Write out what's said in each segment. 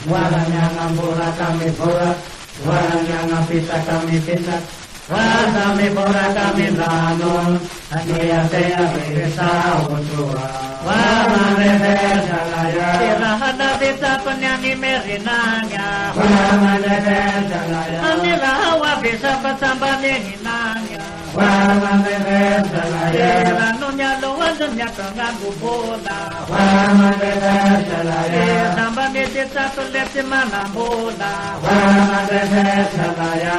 waranya ngambura kami borak, waranya ngapisa kami pisah, wasami borak kami ranun, hanya saya bisa utua, wamane besalaya, tirahana bisa penyanyi merinanya, wamane besalaya, anirawa bisa bersama menginanya. Wamane besalaya, ranunya luar dunia tengah gubola. Wamane besalaya, tambah medit satu lep di mana bola. Wamane besalaya,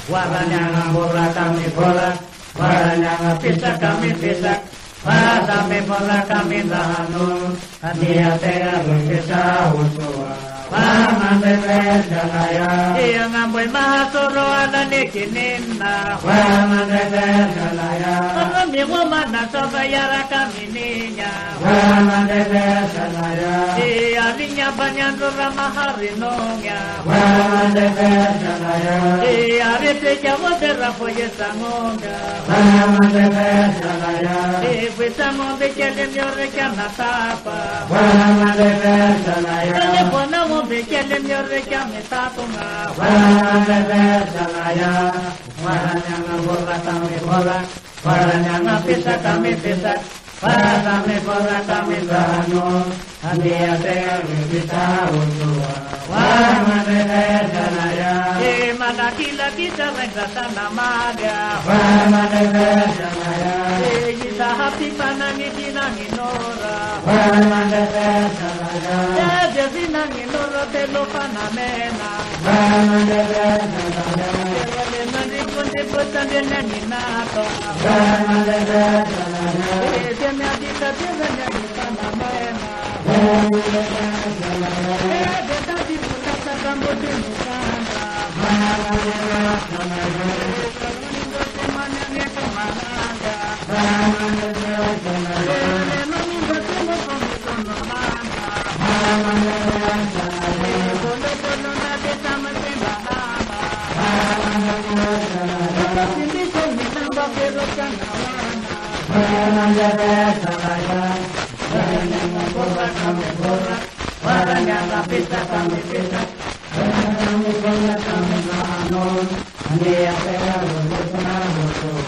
warnanya ngambura kami bola, warnanya ngapisah kami pisah. Wasami bola kami ranun, hati-hati bisa usua. Wamane besalaya, iya ngambui mahasuro ala nikinina. Wamane besalaya, kami wamana sobayara kami ninya. Wamane besalaya, iya linya banyak dura maharinongya. Wamane besalaya, iya rite jawa derapo yesangonga. Wamane besalaya, iya bisangon de kelim yore kana tapa. Wamane besalaya, telepona mo bekelim yore kami tatunga. Wamane besalaya, waranya ngambura kami bola, waranya ngapisa kami pisah, wasami bola kami ranun, hati-hati bisa utua. Wamane besalaya, mana laki-laki terengkasa namanya. Wamane besalaya, kita hati panangi dinangi nora. Wamane besalaya, dia dinangi nora telo panamena. Wamane besalaya, wale mandi kunti putan dia nyanyi nato. Wamane besalaya, dia nyanyi tadi nyanyi panamena. Wamane besalaya, dia tadi putan rambut di mukana. Wamane besalaya, Wamane besalaya, waranya ngapisa kami pisah, kami bola kami ranun, hanya saya bersama utua.